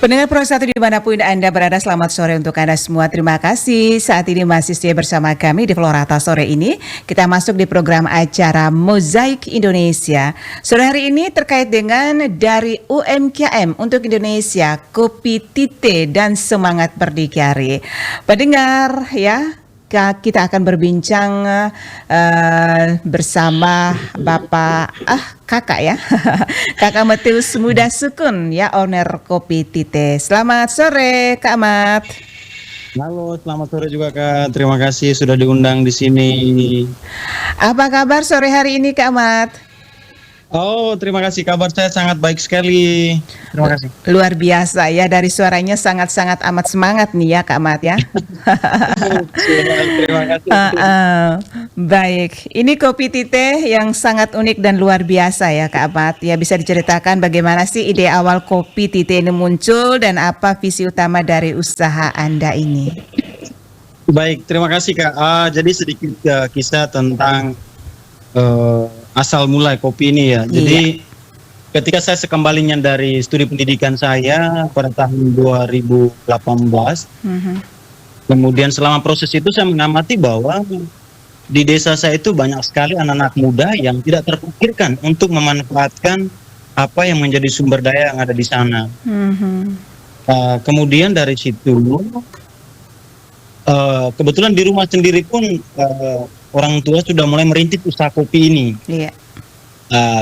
Pendengar Pro 1 dimanapun Anda berada, selamat sore untuk Anda semua. Terima kasih saat ini masih setia bersama kami di Florata sore ini. Kita masuk di program acara Mozaik Indonesia. Sore hari ini terkait dengan dari UMKM untuk Indonesia, Kopi Tite dan Semangat Berdikari. Pendengar ya, kita akan berbincang bersama kakak ya, Kakak Matius Muda Sukun ya, owner Kopi Tite. Selamat sore Kak Mat. Halo, selamat sore juga Kak. Terima kasih sudah diundang di sini. Apa kabar sore hari ini Kak Mat? Oh, terima kasih. Kabar saya sangat baik sekali. Terima kasih. Luar biasa ya, dari suaranya sangat-sangat amat semangat nih ya Kak Mat ya. Terima kasih. Baik, ini Kopi Tite yang sangat unik dan luar biasa ya Kak Mat. Ya, bisa diceritakan bagaimana sih ide awal Kopi Tite ini muncul dan apa visi utama dari usaha Anda ini? Baik, terima kasih Kak. Jadi sedikit kisah tentang asal mulai kopi ini ya. Jadi ketika saya sekembalinya dari studi pendidikan saya pada tahun 2018, kemudian selama proses itu saya mengamati bahwa di desa saya itu banyak sekali anak-anak muda yang tidak terpikirkan untuk memanfaatkan apa yang menjadi sumber daya yang ada di sana. Kemudian dari situ, kebetulan di rumah sendiri pun orang tua sudah mulai merintis usaha kopi ini.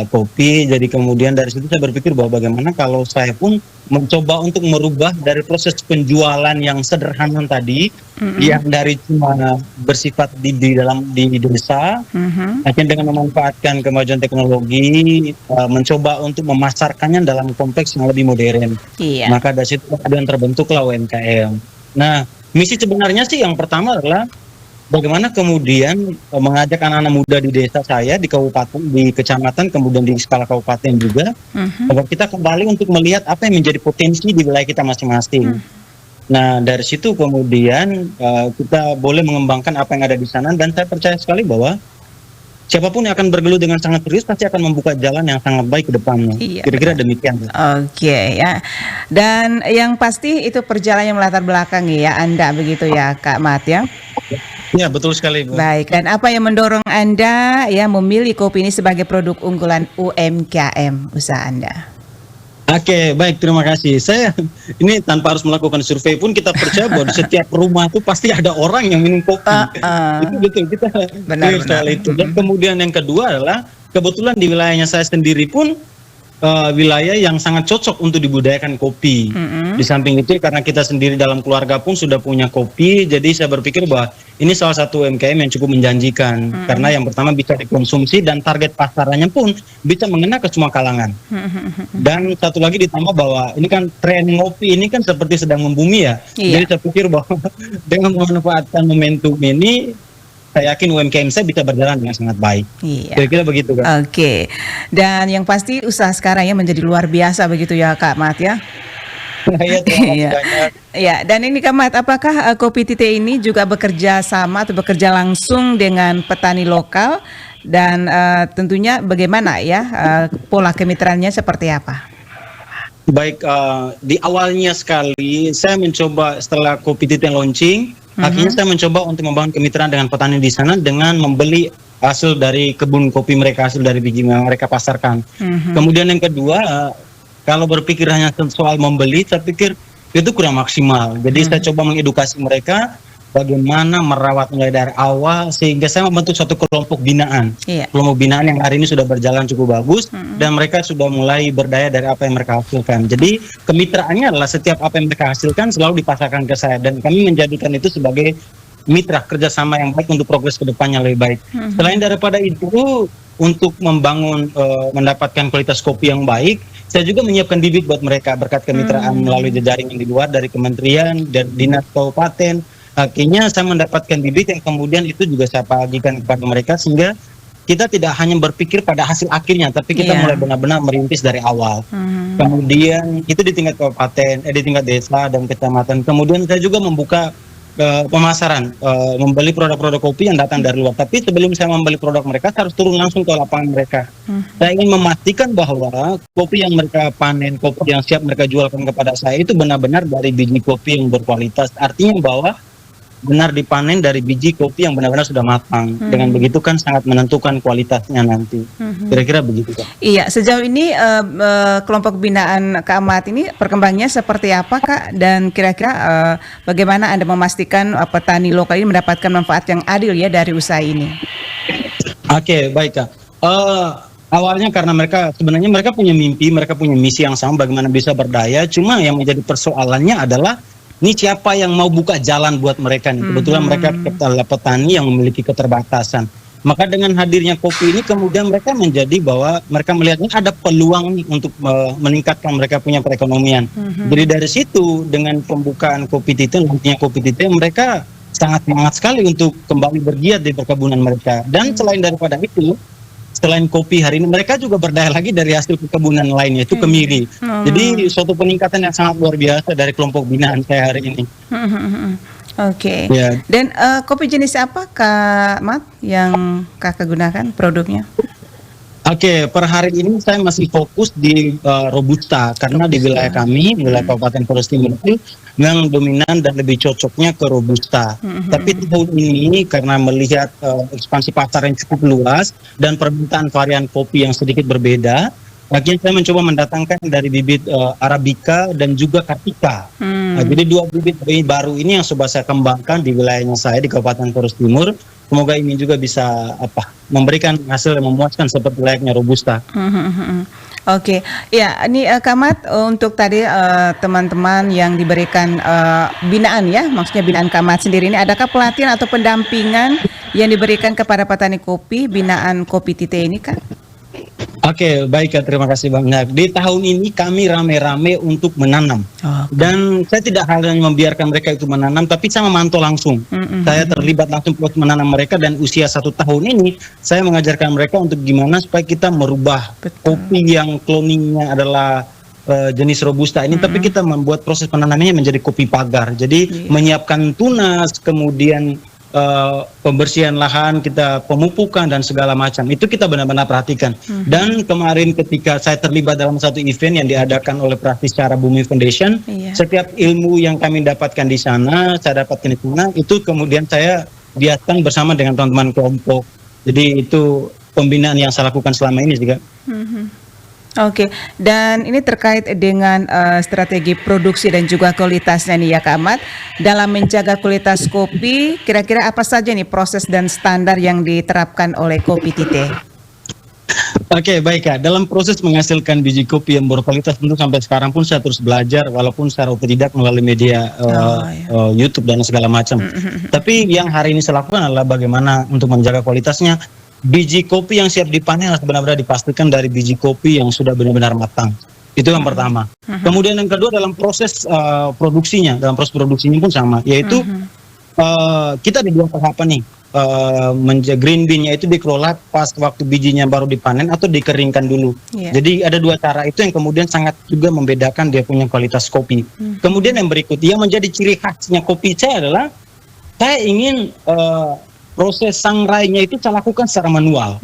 Kopi, jadi kemudian dari situ saya berpikir bahwa bagaimana kalau saya pun mencoba untuk merubah dari proses penjualan yang sederhana tadi, yang dari cuma bersifat di desa, akhirnya dengan memanfaatkan kemajuan teknologi, mencoba untuk memasarkannya dalam konteks yang lebih modern. Maka dari situ kemudian terbentuklah UMKM. Nah, misi sebenarnya sih yang pertama adalah bagaimana kemudian mengajak anak-anak muda di desa saya, di kabupaten, di kecamatan, kemudian di skala kabupaten juga, agar kita kembali untuk melihat apa yang menjadi potensi di wilayah kita masing-masing. Nah, dari situ kemudian kita boleh mengembangkan apa yang ada di sana, dan saya percaya sekali bahwa siapapun yang akan bergelut dengan sangat serius pasti akan membuka jalan yang sangat baik ke depannya. Kira-kira demikian. Oke ya. Dan yang pasti itu perjalanan yang melatar belakangi ya Anda begitu ya Kak Mat ya. Ya, betul sekali, Bu. Baik, dan apa yang mendorong Anda ya memilih kopi ini sebagai produk unggulan UMKM usaha Anda? Oke, baik, terima kasih. Saya ini tanpa harus melakukan survei pun kita percaya bahwa di setiap rumah itu pasti ada orang yang minum kopi. Itu betul, kita benar itu. Dan kemudian yang kedua adalah kebetulan di wilayahnya saya sendiri pun wilayah yang sangat cocok untuk dibudidayakan kopi. Di samping itu karena kita sendiri dalam keluarga pun sudah punya kopi, jadi saya berpikir bahwa ini salah satu UMKM yang cukup menjanjikan. Karena yang pertama bisa dikonsumsi dan target pasarannya pun bisa mengena ke semua kalangan. Dan satu lagi ditambah bahwa ini kan tren ngopi ini kan seperti sedang membumi ya. Jadi saya pikir bahwa dengan memanfaatkan momentum ini, saya yakin UMKM saya bisa berjalan dengan sangat baik. Kira-kira begitu kan? Oke. Dan yang pasti usaha sekarang ya menjadi luar biasa begitu ya Kak Mat ya. Ya, dan ini Kak Mat, apakah Kopi Tite ini juga bekerja sama atau bekerja langsung dengan petani lokal, dan tentunya bagaimana ya pola kemitraannya seperti apa? Baik, di awalnya sekali saya mencoba setelah Kopi Tite launching, akhirnya saya mencoba untuk membangun kemitraan dengan petani di sana dengan membeli hasil dari kebun kopi mereka, hasil dari biji yang mereka pasarkan. Kemudian yang kedua, kalau berpikir hanya soal membeli, saya pikir itu kurang maksimal. Jadi saya coba mengedukasi mereka bagaimana merawat mulai dari awal, sehingga saya membentuk suatu kelompok binaan. Kelompok binaan yang hari ini sudah berjalan cukup bagus, dan mereka sudah mulai berdaya dari apa yang mereka hasilkan. Jadi kemitraannya adalah setiap apa yang mereka hasilkan selalu dipasarkan ke saya, dan kami menjadikan itu sebagai mitra kerjasama yang baik untuk progres ke depannya lebih baik. Selain daripada itu, untuk membangun mendapatkan kualitas kopi yang baik, saya juga menyiapkan bibit buat mereka berkat kemitraan melalui jejaring yang di luar dari kementerian dan dinas kabupaten. Akhirnya saya mendapatkan bibit yang kemudian itu juga saya bagikan kepada mereka, sehingga kita tidak hanya berpikir pada hasil akhirnya, tapi kita mulai benar-benar merintis dari awal. Kemudian itu di tingkat kabupaten, di tingkat desa dan kecamatan. Kemudian saya juga membuka pemasaran, membeli produk-produk kopi yang datang dari luar. Tapi sebelum saya membeli produk mereka, saya harus turun langsung ke lapangan mereka. Saya ingin memastikan bahwa kopi yang mereka panen, kopi yang siap mereka jualkan kepada saya itu benar-benar dari biji kopi yang berkualitas. Artinya bahwa benar dipanen dari biji kopi yang benar-benar sudah matang. Dengan begitu kan sangat menentukan kualitasnya nanti. Kira-kira begitu, Kak. Iya, sejauh ini kelompok binaan Kak Ahmad ini perkembangannya seperti apa, Kak? Dan kira-kira bagaimana Anda memastikan petani lokal ini mendapatkan manfaat yang adil ya dari usaha ini? Oke, baik, Kak. Awalnya karena sebenarnya mereka punya mimpi, mereka punya misi yang sama bagaimana bisa berdaya. Cuma yang menjadi persoalannya adalah ini siapa yang mau buka jalan buat mereka nih? Kebetulan mereka adalah petani yang memiliki keterbatasan. Maka dengan hadirnya kopi ini kemudian mereka menjadi bahwa mereka melihatnya ada peluang nih untuk meningkatkan mereka punya perekonomian. Jadi dari situ dengan pembukaan Kopi Tite, nantinya Kopi Tite, mereka sangat semangat sekali untuk kembali bergiat di perkebunan mereka. Dan selain daripada itu, selain kopi hari ini mereka juga berdaya lagi dari hasil perkebunan lainnya, itu kemiri. Jadi suatu peningkatan yang sangat luar biasa dari kelompok binaan saya hari ini. Oke. Ya. Dan kopi jenis apa Kak Mat yang Kakak gunakan produknya? Oke, per hari ini saya masih fokus di Robusta karena di wilayah kami, wilayah Kabupaten Flores Timur itu yang dominan dan lebih cocoknya ke Robusta. Tapi tahun ini karena melihat ekspansi pasar yang cukup luas dan permintaan varian kopi yang sedikit berbeda, akhirnya saya mencoba mendatangkan dari bibit Arabica dan juga Kartika. Jadi dua bibit baru ini yang coba saya kembangkan di wilayahnya saya di Kabupaten Flores Timur. Semoga ini juga bisa memberikan hasil yang memuaskan seperti layaknya Robusta. Oke, ya ini Kak Mat, untuk tadi teman-teman yang diberikan binaan ya, maksudnya binaan Kak Mat sendiri ini, adakah pelatihan atau pendampingan yang diberikan kepada petani kopi binaan Kopi Tite ini, Kak? Oke, baik, Kak, terima kasih banyak. Di tahun ini kami rame-rame untuk menanam. Dan saya tidak hanya membiarkan mereka itu menanam, tapi saya memantau langsung. Saya terlibat langsung proses menanam mereka, dan usia 1 tahun ini saya mengajarkan mereka untuk gimana supaya kita merubah kopi yang cloningnya adalah jenis Robusta ini, tapi kita membuat proses penanamannya menjadi kopi pagar. Jadi menyiapkan tunas, kemudian pembersihan lahan, kita pemupukan dan segala macam itu kita benar-benar perhatikan. Dan kemarin ketika saya terlibat dalam satu event yang diadakan oleh Praktisyara Bumi Foundation, setiap ilmu yang kami dapatkan di sana, saya dapatkan di sana, itu kemudian saya biasakan bersama dengan teman-teman kelompok. Jadi itu pembinaan yang saya lakukan selama ini juga. Oke, dan ini terkait dengan strategi produksi dan juga kualitasnya nih ya Kak Ahmad. Dalam menjaga kualitas kopi, kira-kira apa saja nih proses dan standar yang diterapkan oleh Kopi Tite? Oke, baik, Kak. Dalam proses menghasilkan biji kopi yang berkualitas, tentu sampai sekarang pun saya terus belajar, walaupun secara otodidak melalui media YouTube dan segala macam. Tapi yang hari ini saya lakukan adalah bagaimana untuk menjaga kualitasnya. Biji kopi yang siap dipanen harus benar-benar dipastikan dari biji kopi yang sudah benar-benar matang. Itu yang pertama. Kemudian yang kedua dalam proses produksinya, pun sama, yaitu kita ada 2 tahapan nih. Green bean-nya itu dikelola pas waktu bijinya baru dipanen atau dikeringkan dulu. Jadi ada 2 cara itu yang kemudian sangat juga membedakan dia punya kualitas kopi. Kemudian yang berikut, yang menjadi ciri khasnya kopi saya adalah saya ingin proses sangrainya itu saya lakukan secara manual.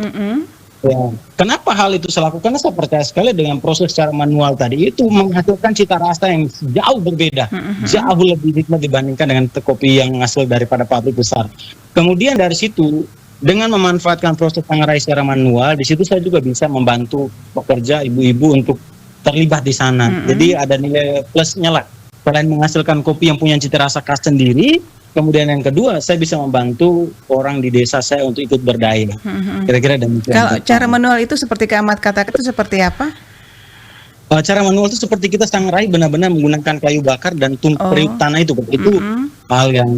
Ya. Kenapa hal itu saya lakukan? Saya percaya sekali dengan proses secara manual tadi itu menghasilkan cita rasa yang jauh berbeda, jauh lebih nikmat dibandingkan dengan kopi yang hasil daripada pabrik besar. Kemudian dari situ dengan memanfaatkan proses sangrai secara manual, di situ saya juga bisa membantu pekerja ibu-ibu untuk terlibat di sana. Jadi ada nilai plusnya lah. Selain menghasilkan kopi yang punya cita rasa khas sendiri, kemudian yang kedua, saya bisa membantu orang di desa saya untuk ikut berdaya. Kira-kira demikian. Kalau cara manual itu seperti Kak Ahmad katakan itu seperti apa? Cara manual itu seperti kita sangrai benar-benar menggunakan kayu bakar dan periuk tanah itu. Itu hal yang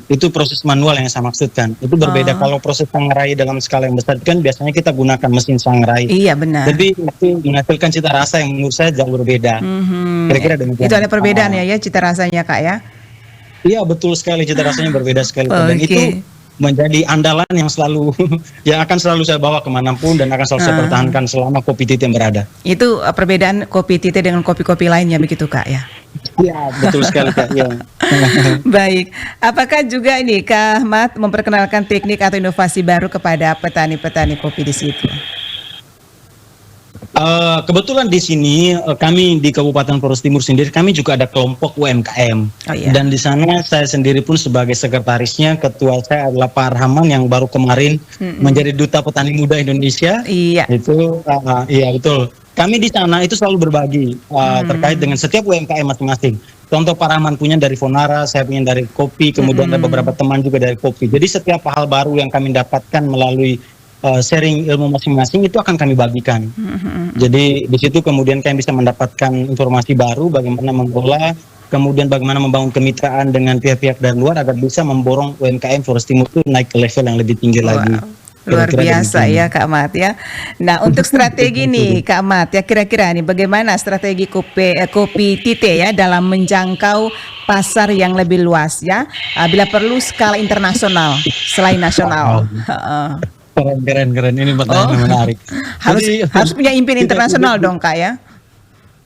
itu proses manual yang saya maksudkan. Itu berbeda kalau proses sangrai dalam skala yang besar kan biasanya kita gunakan mesin sangrai. Iya benar. Jadi itu menghasilkan cita rasa yang menurut saya jauh berbeda. Kira-kira demikian. Itu ada perbedaan ya cita rasanya Kak ya? Iya betul sekali, cita rasanya berbeda sekali. Dan itu menjadi andalan yang selalu yang akan selalu saya bawa kemanapun dan akan selalu saya pertahankan selama Kopi Tite berada. Itu perbedaan Kopi Tite dengan kopi-kopi lainnya begitu Kak ya? Ya, betul sekali Kak. Ya. Baik, apakah juga ini Kak Ahmad memperkenalkan teknik atau inovasi baru kepada petani-petani kopi di situ? Kebetulan di sini kami di Kabupaten Flores Timur sendiri kami juga ada kelompok UMKM. Oh, iya. Dan di sana saya sendiri pun sebagai sekretarisnya, ketua saya adalah Pak Arhaman yang baru kemarin menjadi Duta Petani Muda Indonesia. Iya. Itu iya betul. Kami di sana itu selalu berbagi terkait dengan setiap UMKM masing-masing. Contoh Pak Rahman punya dari Fonara, saya punya dari kopi, kemudian ada beberapa teman juga dari kopi. Jadi setiap hal baru yang kami dapatkan melalui sharing ilmu masing-masing itu akan kami bagikan. Jadi di situ kemudian kami bisa mendapatkan informasi baru bagaimana mengelola, kemudian bagaimana membangun kemitraan dengan pihak-pihak dari luar agar bisa memborong UMKM Flores Timur itu naik ke level yang lebih tinggi lagi. Luar biasa ya Kak Mat ya. Nah untuk strategi nih Kak Mat ya, kira-kira nih bagaimana strategi Kopi Tite ya dalam menjangkau pasar yang lebih luas ya, bila perlu skala internasional selain nasional. Keren ini pertanyaan menarik. Harus punya impian internasional dong Kak ya.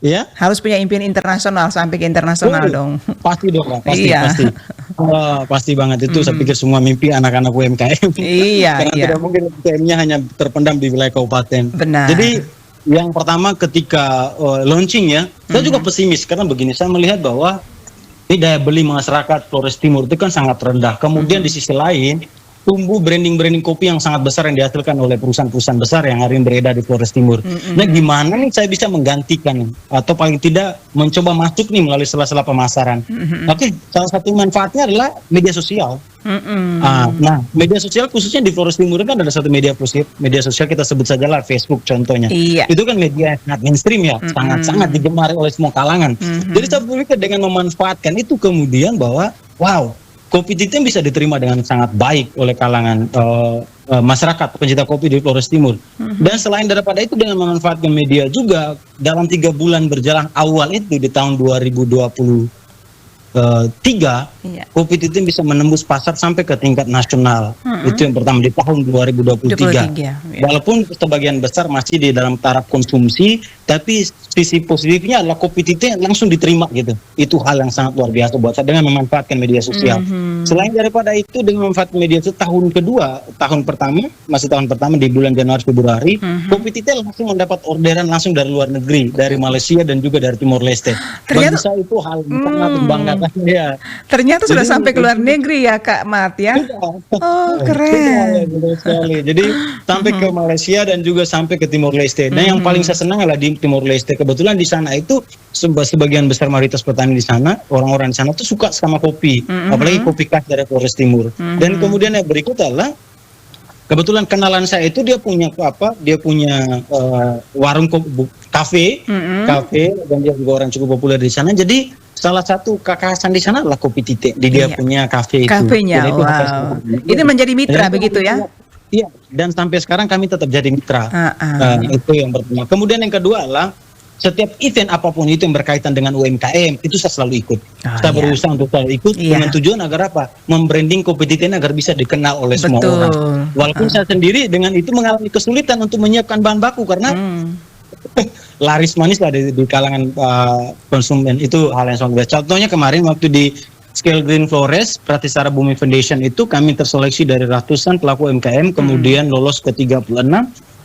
Iya? Harus punya impian internasional sampai ke internasional dong. Pasti dong Kak, pasti. Iya. Pasti banget itu. Saya pikir semua mimpi anak-anak UMKM. Iya. Karena tidak mungkin UMKM-nya hanya terpendam di wilayah kabupaten. Benar. Jadi yang pertama ketika launching ya, saya juga pesimis karena begini, saya melihat bahwa ini daya beli masyarakat Flores Timur itu kan sangat rendah. Kemudian di sisi lain tumbuh branding kopi yang sangat besar yang dihasilkan oleh perusahaan-perusahaan besar yang hari ini beredar di Flores Timur. Nah, gimana nih saya bisa menggantikan atau paling tidak mencoba masuk nih melalui sela-sela pemasaran? Oke, salah satu manfaatnya adalah media sosial. Nah, media sosial khususnya di Flores Timur kan ada satu media sosial kita sebut saja lah Facebook contohnya. Iya. Itu kan media sangat mainstream ya, sangat digemari oleh semua kalangan. Jadi saya pikir dengan memanfaatkan itu kemudian bahwa wow, Kopi Tite bisa diterima dengan sangat baik oleh kalangan masyarakat pencinta kopi di Flores Timur. Dan selain daripada itu dengan memanfaatkan media juga dalam 3 bulan berjalan awal itu di tahun 2023 Kopi Tite bisa menembus pasar sampai ke tingkat nasional. Itu yang pertama di tahun 2023. Walaupun sebagian besar masih di dalam taraf konsumsi, tapi sisi positifnya adalah Kopi Tite langsung diterima gitu. Itu hal yang sangat luar biasa buat saya dengan memanfaatkan media sosial. Selain daripada itu dengan memanfaatkan media sosial tahun pertama di bulan Januari Februari, Kopi Tite langsung mendapat orderan langsung dari luar negeri, dari Malaysia dan juga dari Timor Leste. Bagi saya itu hal yang sangat membanggakan ya. Ternyata sudah sampai ke luar negeri ya Kak Mat ya. Oh keren. Jadi sampai ke Malaysia dan juga sampai ke Timor Leste. Dan yang paling saya senang adalah di Timor Leste. Kebetulan di sana itu sebagian besar mayoritas petani di sana, orang-orang di sana tuh suka sama kopi, apalagi kopi khas dari Flores Timur. Dan kemudian yang berikut adalah kebetulan kenalan saya itu dia punya warung kafe dan dia juga orang cukup populer di sana. Jadi salah satu kekhasan di sana adalah Kopi Tite. Dia punya kafe itu. Kafenya, wow. Itu menjadi mitra begitu ya? Iya, dan sampai sekarang kami tetap jadi mitra. Itu yang pertama. Kemudian yang kedua adalah setiap event apapun itu yang berkaitan dengan UMKM itu saya selalu ikut. Saya berusaha untuk selalu ikut dengan tujuan agar apa? Membranding Kopi Tite agar bisa dikenal oleh semua orang. Walaupun saya sendiri dengan itu mengalami kesulitan untuk menyiapkan bahan baku karena laris manis lah di kalangan konsumen, itu hal yang sangat biasa. Contohnya kemarin waktu di Scale Green Flores, Pratisara Bumi Foundation itu kami terseleksi dari ratusan pelaku UMKM, kemudian lolos ke 36.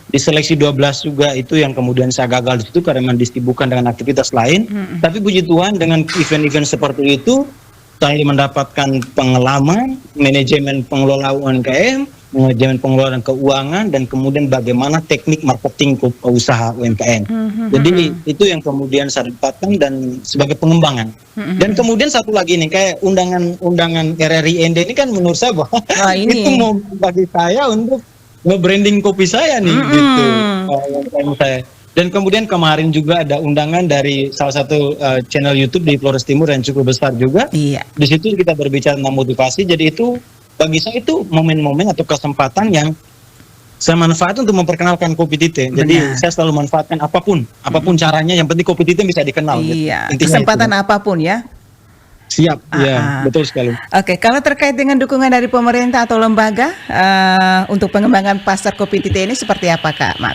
Di seleksi 12 juga itu yang kemudian saya gagal di situ karena disibukkan dengan aktivitas lain. Tapi puji Tuhan dengan event-event seperti itu, saya mendapatkan pengalaman, manajemen pengelola UMKM, manajemen pengelolaan keuangan, dan kemudian bagaimana teknik marketing usaha UMKM. Jadi itu yang kemudian saya dapatkan dan sebagai pengembangan. Dan kemudian satu lagi nih, kayak undangan RRI ND ini kan menurut saya bahwa itu mau bagi saya untuk nge-branding kopi saya nih gitu. Saya. Dan kemudian kemarin juga ada undangan dari salah satu channel YouTube di Flores Timur yang cukup besar juga. Di situ kita berbicara tentang motivasi. Jadi itu bagi saya itu momen-momen atau kesempatan yang saya manfaatkan untuk memperkenalkan Kopi Tite. Jadi saya selalu manfaatkan apapun caranya. Yang penting Kopi Tite bisa dikenal. Kesempatan itu apapun ya. Siap, ya, betul sekali. Oke, kalau terkait dengan dukungan dari pemerintah atau lembaga untuk pengembangan pasar kopi tite ini seperti apa, Kak Mat?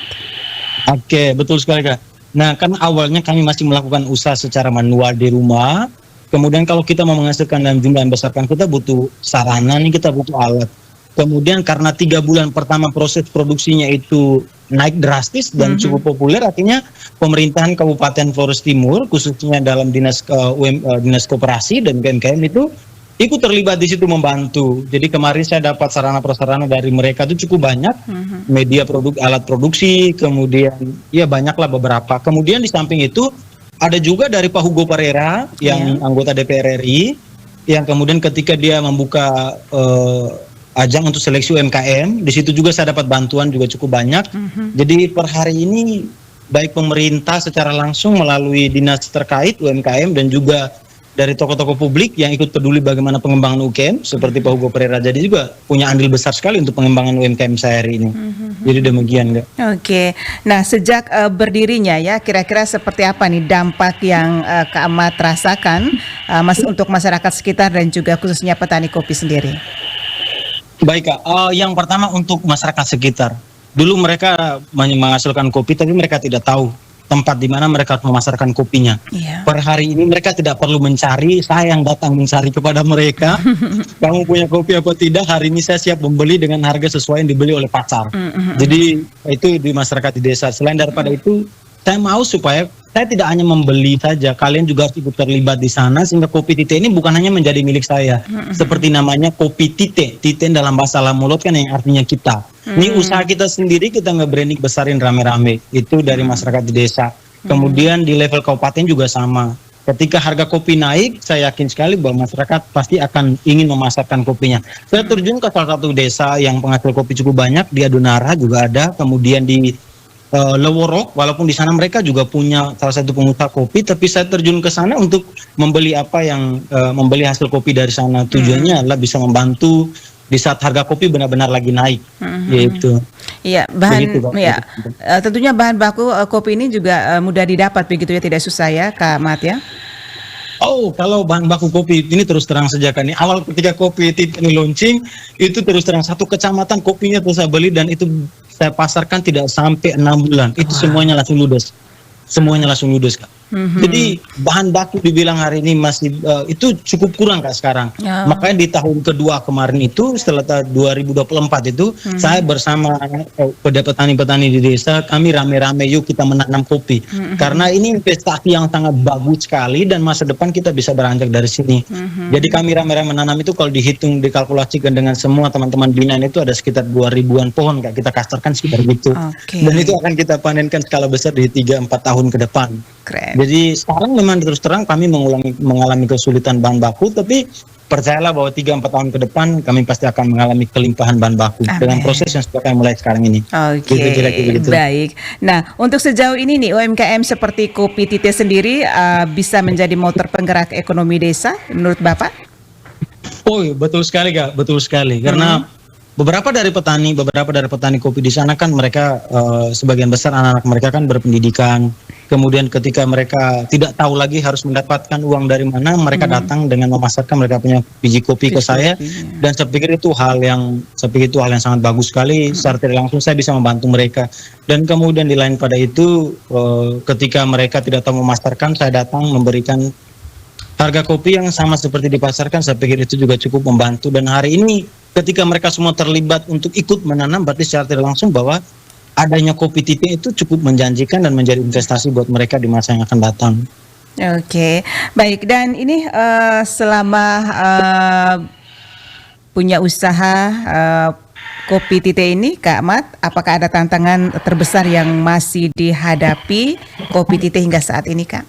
Oke, betul sekali, Kak. Nah, kan awalnya kami masih melakukan usaha secara manual di rumah. Kemudian kalau kita mau menghasilkan dalam jumlah yang besar, kan kita butuh sarana nih, kita butuh alat. Kemudian karena 3 bulan pertama proses produksinya itu naik drastis dan cukup populer, artinya pemerintahan Kabupaten Flores Timur, khususnya dalam dinas koperasi dan UMKM itu ikut terlibat di situ membantu. Jadi kemarin saya dapat sarana prasarana dari mereka itu cukup banyak, media alat produksi, kemudian ya banyaklah beberapa. Kemudian di samping itu ada juga dari Pak Hugo Pereira yang anggota DPR RI, yang kemudian ketika dia membuka ajang untuk seleksi UMKM, di situ juga saya dapat bantuan juga cukup banyak. Jadi per hari ini baik pemerintah secara langsung melalui dinas terkait UMKM dan juga dari tokoh-tokoh publik yang ikut peduli bagaimana pengembangan UMKM seperti Pak Hugo Pereira, jadi juga punya andil besar sekali untuk pengembangan UMKM saya hari ini. Jadi demikian, Kak. Oke, nah sejak berdirinya ya, kira-kira seperti apa nih dampak yang Kak Ahmad rasakan untuk masyarakat sekitar dan juga khususnya petani kopi sendiri? Baik, Kak. Yang pertama untuk masyarakat sekitar. Dulu mereka menghasilkan kopi, tapi mereka tidak tahu tempat di mana mereka harus memasarkan kopinya. Per hari ini mereka tidak perlu mencari, saya yang datang mencari kepada mereka. Kamu punya kopi apa tidak? Hari ini saya siap membeli dengan harga sesuai yang dibeli oleh pasar. Jadi itu di masyarakat di desa. Selain daripada itu, saya mau supaya saya tidak hanya membeli saja, kalian juga harus ikut terlibat di sana sehingga kopi tite ini bukan hanya menjadi milik saya. Seperti namanya kopi tite, tite dalam bahasa Lamolot kan yang artinya kita. Ini usaha kita sendiri, kita nge-branding besarin rame-rame. Itu dari masyarakat di desa. Kemudian di level kabupaten juga sama. Ketika harga kopi naik, saya yakin sekali bahwa masyarakat pasti akan ingin memasarkan kopinya. Saya terjun ke salah satu desa yang penghasil kopi cukup banyak, di Adunara juga ada, kemudian di Leworok, walaupun di sana mereka juga punya salah satu pengusaha kopi, tapi saya terjun ke sana untuk membeli membeli hasil kopi dari sana. Tujuannya adalah bisa membantu di saat harga kopi benar-benar lagi naik, yaitu. Iya, tentunya bahan baku kopi ini juga mudah didapat begitu ya, tidak susah ya, Kak Mat ya? Oh, kalau bahan baku kopi ini terus terang saja kan, awal ketika kopi ini launching itu terus terang satu kecamatan kopinya terus saya beli dan itu saya pasarkan tidak sampai 6 bulan. Itu semuanya langsung ludes. Semuanya langsung ludes, Kak. Jadi bahan baku dibilang hari ini masih itu cukup kurang, Kak, sekarang. Makanya di tahun kedua kemarin itu setelah 2024 itu saya bersama petani-petani di desa, kami rame-rame yuk kita menanam kopi. Karena ini investasi yang sangat bagus sekali dan masa depan kita bisa beranjak dari sini. Jadi kami rame-rame menanam itu kalau dihitung dikalkulasikan dengan semua teman-teman binaan itu ada sekitar 2.000-an pohon, Kak. Kita kasarkan sekitar gitu. Dan itu akan kita panenkan skala besar di 3-4 tahun ke depan. Keren. Jadi sekarang memang terus terang kami mengalami kesulitan bahan baku, tapi percayalah bahwa 3-4 tahun ke depan kami pasti akan mengalami kelimpahan bahan baku dengan proses yang sudah kami mulai sekarang ini. Oke, baik. Nah, untuk sejauh ini nih UMKM seperti kopi tite sendiri bisa menjadi motor penggerak ekonomi desa menurut Bapak? Oh, betul sekali, Kak, betul sekali. Karena beberapa dari petani kopi di sana kan mereka sebagian besar anak-anak mereka kan berpendidikan. Kemudian ketika mereka tidak tahu lagi harus mendapatkan uang dari mana, mereka datang dengan memasarkan mereka punya biji kopi ke saya. Dan saya pikir itu hal yang sangat bagus sekali. Secara tidak langsung saya bisa membantu mereka. Dan kemudian di lain pada itu ketika mereka tidak tahu memasarkan, saya datang memberikan harga kopi yang sama seperti dipasarkan. Saya pikir itu juga cukup membantu. Dan hari ini ketika mereka semua terlibat untuk ikut menanam, berarti secara tidak langsung bahwa adanya kopi tite itu cukup menjanjikan dan menjadi investasi buat mereka di masa yang akan datang. Oke, baik. Dan ini selama punya usaha kopi tite ini, Kak Mat, apakah ada tantangan terbesar yang masih dihadapi kopi tite hingga saat ini, Kak?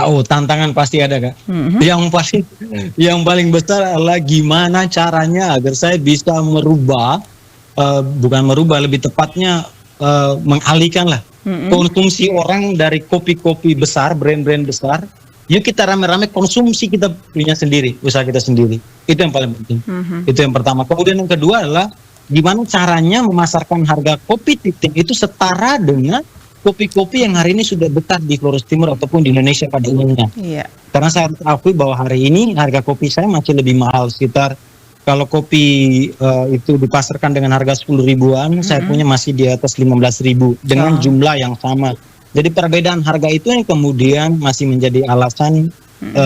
Oh, tantangan pasti ada, Kak. Yang paling besar adalah gimana caranya agar saya bisa lebih tepatnya mengalihkan lah konsumsi orang dari kopi-kopi besar, brand-brand besar. Yuk kita rame-rame konsumsi kita punya sendiri, usaha kita sendiri. Itu yang paling penting. Itu yang pertama. Kemudian yang kedua adalah gimana caranya memasarkan harga kopi tite itu setara dengan kopi-kopi yang hari ini sudah besar di Flores Timur ataupun di Indonesia pada umumnya. Iya. Karena saya harus akui bahwa hari ini harga kopi saya masih lebih mahal, sekitar kalau kopi itu dipasarkan dengan harga 10 ribuan, saya punya masih di atas 15 ribu dengan jumlah yang sama. Jadi perbedaan harga itu yang kemudian masih menjadi alasan,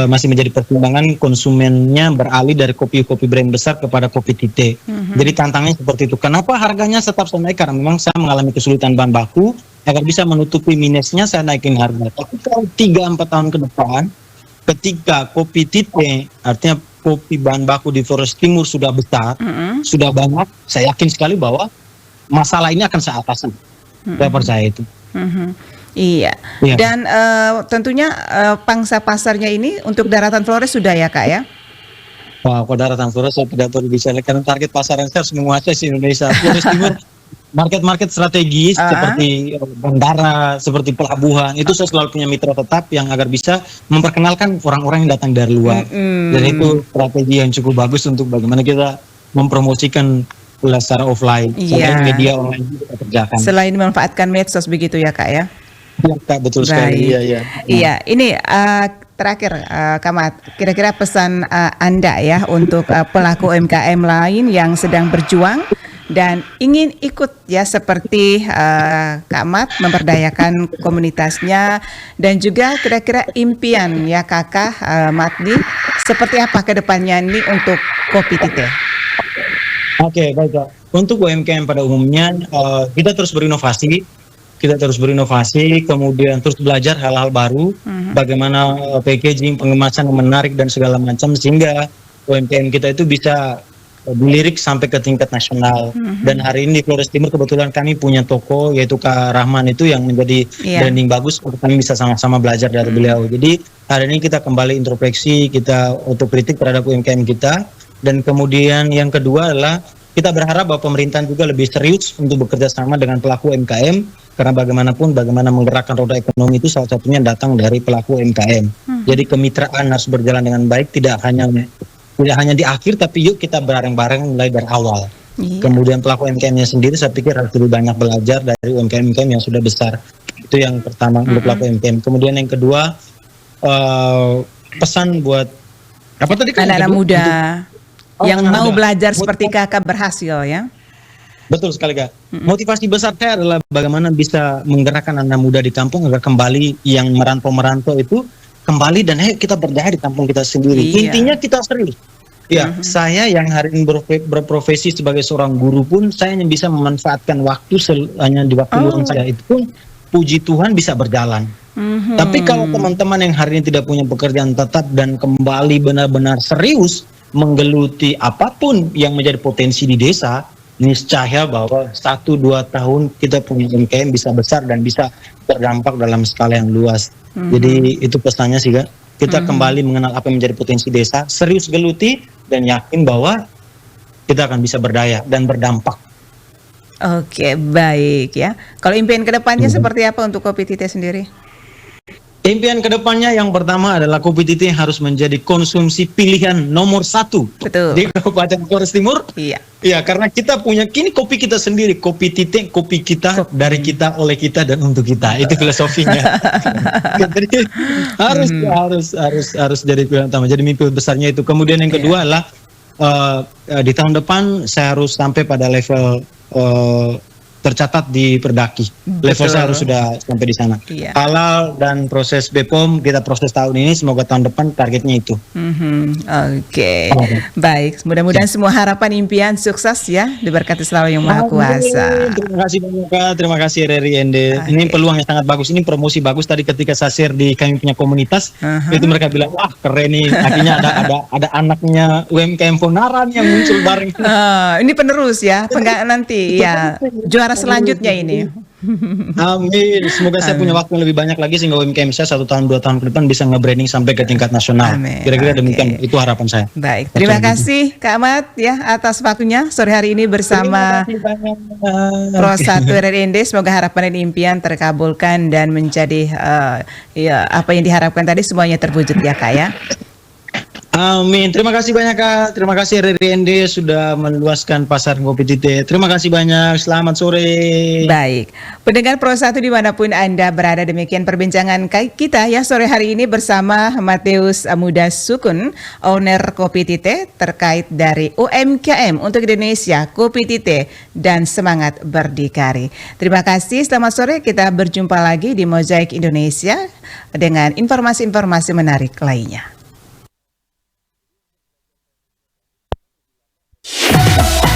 masih menjadi pertimbangan konsumennya beralih dari kopi-kopi brand besar kepada kopi tite. Jadi tantangannya seperti itu. Kenapa harganya tetap naik? Karena memang saya mengalami kesulitan bahan baku, agar bisa menutupi minusnya saya naikin harga. Tapi kalau 3-4 tahun ke depan, ketika kopi tite, artinya kopi bahan baku di Flores Timur sudah besar, sudah banyak, saya yakin sekali bahwa masalah ini akan saya atasi. Saya percaya itu. Iya. Dan tentunya pangsa pasarnya ini untuk daratan Flores sudah ya Kak ya? Wah, kalau daratan Flores saya tidak perlu bicara karena target pasaran saya harus menguasai Indonesia. Flores Timur market-market strategis seperti bandara, seperti pelabuhan, itu saya selalu punya mitra tetap yang agar bisa memperkenalkan orang-orang yang datang dari luar. Dan itu strategi yang cukup bagus untuk bagaimana kita mempromosikan secara offline. Selain media online juga kita kerjakan. Selain memanfaatkan medsos begitu ya Kak ya? Iya Kak, betul sekali. Iya, ini terakhir Kamat, kira-kira pesan Anda ya untuk pelaku UMKM lain yang sedang berjuang dan ingin ikut ya seperti Kak Mat memberdayakan komunitasnya, dan juga kira-kira impian ya Kakak Matdi seperti apa ke depannya ini untuk kopi tite? Oke, baik Kak. Untuk UMKM pada umumnya kita terus berinovasi. Kemudian terus belajar hal-hal baru, bagaimana packaging, pengemasan yang menarik dan segala macam, sehingga UMKM kita itu bisa dilirik sampai ke tingkat nasional. Dan hari ini di Flores Timur kebetulan kami punya toko, yaitu Kak Rahman itu yang menjadi branding bagus untuk kami bisa sama-sama belajar dari beliau. Jadi hari ini kita kembali introspeksi, kita otokritik terhadap UMKM kita. Dan kemudian yang kedua adalah kita berharap bahwa pemerintahan juga lebih serius untuk bekerja sama dengan pelaku UMKM, karena bagaimanapun bagaimana menggerakkan roda ekonomi itu salah satunya datang dari pelaku UMKM. Jadi kemitraan harus berjalan dengan baik, tidak hanya di akhir, tapi yuk kita bareng-bareng mulai dari awal. Kemudian pelaku UMKM-nya sendiri saya pikir harus lebih banyak belajar dari UMKM-UMKM yang sudah besar. Itu yang pertama untuk pelaku UMKM. Kemudian yang kedua, pesan buat apa tadi kan? Anak-anak muda yang mau belajar seperti Kakak berhasil ya. Betul sekali Kak. Motivasi besar saya adalah bagaimana bisa menggerakkan anak muda di kampung agar kembali yang merantau itu kembali dan ayo kita berdaya di kampung kita sendiri. Intinya kita serius. Ya, saya yang hari ini berprofesi sebagai seorang guru pun saya hanya bisa memanfaatkan waktu hanya di waktu luang saya, itu pun puji Tuhan bisa berjalan. Tapi kalau teman-teman yang hari ini tidak punya pekerjaan tetap dan kembali benar-benar serius menggeluti apapun yang menjadi potensi di desa, niscaya bahwa 1-2 tahun kita punya UMKM bisa besar dan bisa berdampak dalam skala yang luas. Jadi itu pesannya sih Kak. Kita kembali mengenal apa yang menjadi potensi desa, serius geluti dan yakin bahwa kita akan bisa berdaya dan berdampak. Oke, baik ya. Kalau impian kedepannya seperti apa untuk kopi tite sendiri? Impian kedepannya yang pertama adalah kopi tite harus menjadi konsumsi pilihan nomor 1 di Kabupaten Flores Timur. Iya, karena kita punya kini kopi kita sendiri, kopi tite, kopi kita, dari kita, oleh kita dan untuk kita. Itu filosofinya. Jadi harus jadi pilihan utama. Jadi mimpi besarnya itu. Kemudian yang kedua adalah di tahun depan saya harus sampai pada level tercatat di Perdaki. Level saya harus sudah sampai di sana. Halal dan proses BPOM kita proses tahun ini, semoga tahun depan targetnya itu. Oke. Baik, mudah-mudahan semua harapan impian sukses ya, diberkati selalu Yang Maha Kuasa. Terima kasih banyak Kak, terima kasih RRI ND. Ini peluang yang sangat bagus, ini promosi bagus. Tadi ketika saya share di kami punya komunitas, itu mereka bilang wah keren nih, akhirnya ada anaknya UMKM Ponaran yang muncul bareng. Ini penerus ya, nanti ya juara selanjutnya ini. Amin. Semoga saya punya waktu yang lebih banyak lagi sehingga UMKM saya 1 tahun 2 tahun ke depan bisa nge-branding sampai ke tingkat nasional. Kira-kira demikian, itu harapan saya. Baik, terima kasih Kak Ahmad ya atas waktunya sore hari ini bersama Pro 1 RRI ND. Semoga harapan dan impian terkabulkan dan menjadi ya apa yang diharapkan tadi semuanya terwujud ya Kak ya. Amin. Terima kasih banyak Kak. Terima kasih RRIND sudah meluaskan pasar kopi tite. Terima kasih banyak. Selamat sore. Baik, pendengar Pro 1 dimanapun Anda berada, demikian perbincangan kita ya sore hari ini bersama Matius Muda Sukun, owner Kopi Tite, terkait dari UMKM untuk Indonesia, Kopi Tite, dan semangat berdikari. Terima kasih, selamat sore, kita berjumpa lagi di Mozaik Indonesia dengan informasi-informasi menarik lainnya.